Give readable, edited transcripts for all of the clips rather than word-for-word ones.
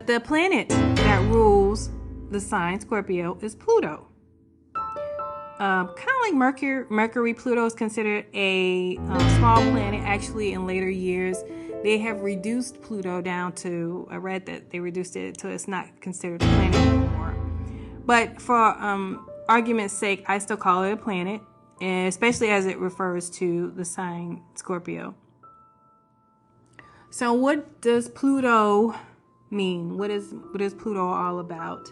the planet that rules the sign Scorpio is Pluto. Kind of like Mercury, Pluto is considered a small planet. Actually, in later years, they have reduced Pluto down to, I read that they reduced it to it's not considered a planet anymore. But for argument's sake, I still call it a planet, and especially as it refers to the sign Scorpio. So what does Pluto mean? What is Pluto all about?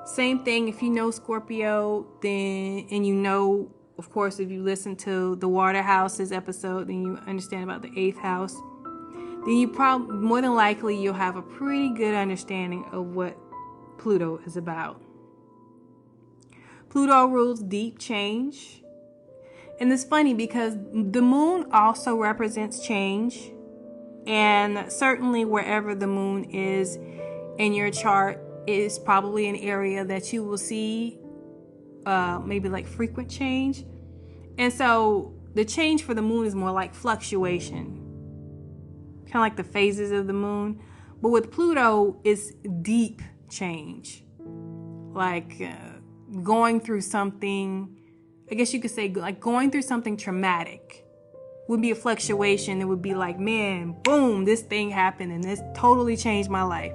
Same thing, if you know Scorpio, and you know, of course, if you listen to the Water Houses episode, then you understand about the 8th house. Then you probably, more than likely, you'll have a pretty good understanding of what Pluto is about. Pluto rules deep change. And it's funny because the moon also represents change. And certainly wherever the moon is in your chart is probably an area that you will see maybe like frequent change. And so the change for the moon is more like fluctuation, kind of like the phases of the moon. But with Pluto, it's deep change, like going through something, I guess you could say like going through something traumatic would be a fluctuation. It would be like, man, boom, this thing happened and this totally changed my life.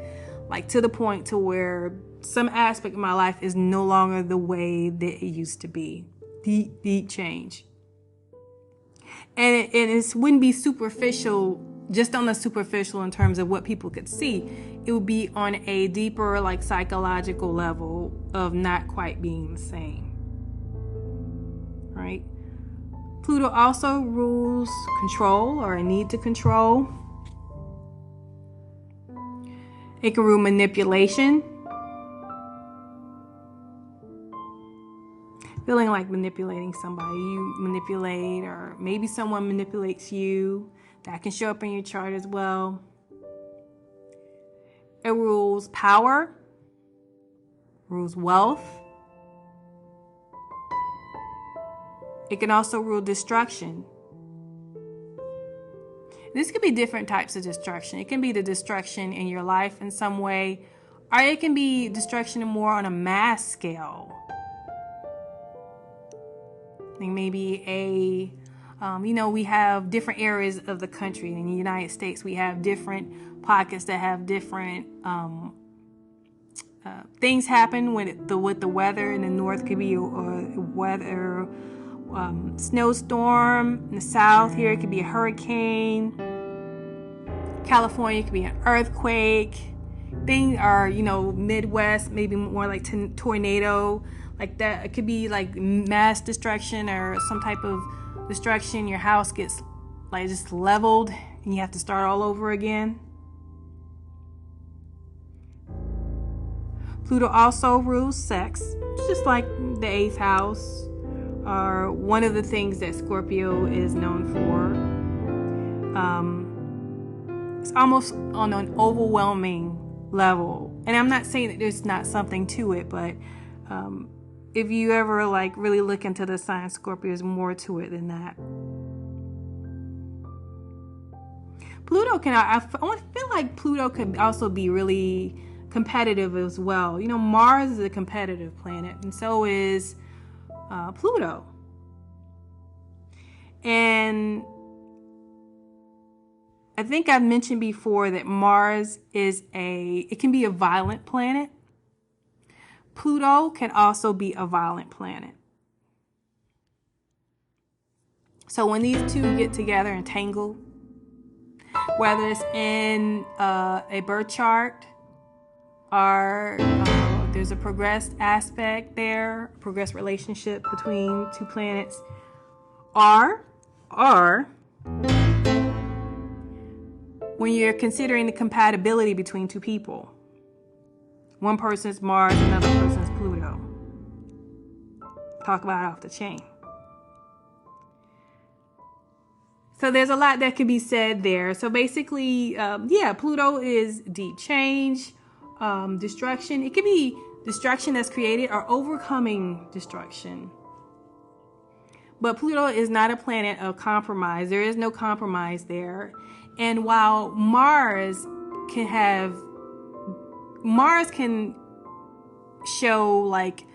Like to the point to where some aspect of my life is no longer the way that it used to be. Deep change. And it wouldn't be superficial, just on the superficial in terms of what people could see. It would be on a deeper, like psychological level of not quite being the same. Right? Pluto also rules control or a need to control. It can rule manipulation. Feeling like manipulating somebody. You manipulate, or maybe someone manipulates you. That can show up in your chart as well. It rules power. Rules wealth. It can also rule destruction. This could be different types of destruction. It can be the destruction in your life in some way, or it can be destruction more on a mass scale. I think maybe we have different areas of the country. In the United States, we have different pockets that have different things happen with the weather. In the north could be weather. Snowstorm. In the south here, it could be a hurricane. California could be an earthquake. Things are, Midwest, maybe more like tornado, like that. It could be like mass destruction or some type of destruction. Your house gets like just leveled and you have to start all over again. Pluto also rules sex, just like the 8th house. Are one of the things that Scorpio is known for. It's almost on an overwhelming level. And I'm not saying that there's not something to it, but if you ever like really look into the sign Scorpio, there's more to it than that. Pluto I feel like Pluto could also be really competitive as well. Mars is a competitive planet, and so is Pluto. And I think I've mentioned before that Mars it can be a violent planet. Pluto can also be a violent planet. So when these two get together and tangle, whether it's in a birth chart or there's a progressed aspect there, progressed relationship between two planets, or when you're considering the compatibility between two people. One person's Mars, another person's Pluto. Talk about off the chain. So there's a lot that could be said there. So basically, Pluto is deep change, destruction. It could be destruction that's created or overcoming destruction. But Pluto is not a planet of compromise. There is no compromise there. And while Mars can have Mars can show like,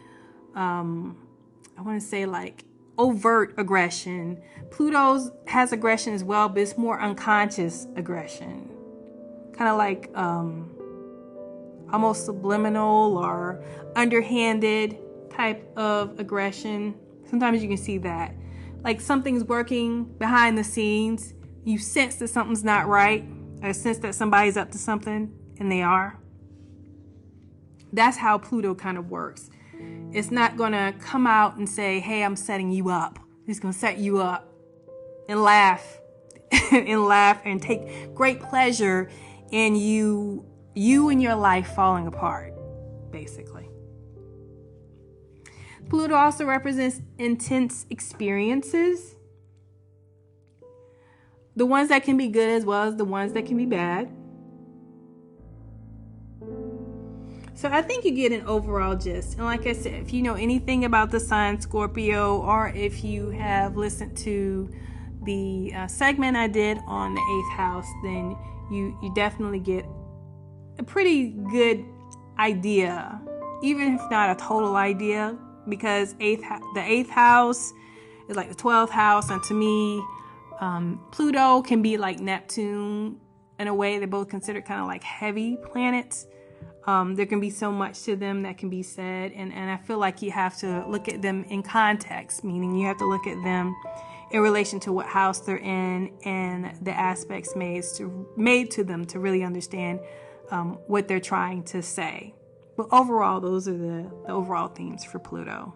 I want to say like overt aggression. Pluto has aggression as well, but it's more unconscious aggression. Kind of like almost subliminal or underhanded type of aggression. Sometimes you can see that. Like something's working behind the scenes. You sense that something's not right. Or sense that somebody's up to something, and they are. That's how Pluto kind of works. It's not going to come out and say, hey, I'm setting you up. It's going to set you up and laugh and take great pleasure in you and your life falling apart, basically. Pluto also represents intense experiences. The ones that can be good as well as the ones that can be bad. So I think you get an overall gist. And like I said, if you know anything about the sign Scorpio, or if you have listened to the segment I did on the 8th house, then you definitely get a pretty good idea, even if not a total idea, because the 8th house is like the 12th house. And to me, Pluto can be like Neptune in a way. They're both considered kind of like heavy planets. There can be so much to them that can be said. And I feel like you have to look at them in context, meaning you have to look at them in relation to what house they're in and the aspects made to them to really understand what they're trying to say. But overall, those are the overall themes for Pluto.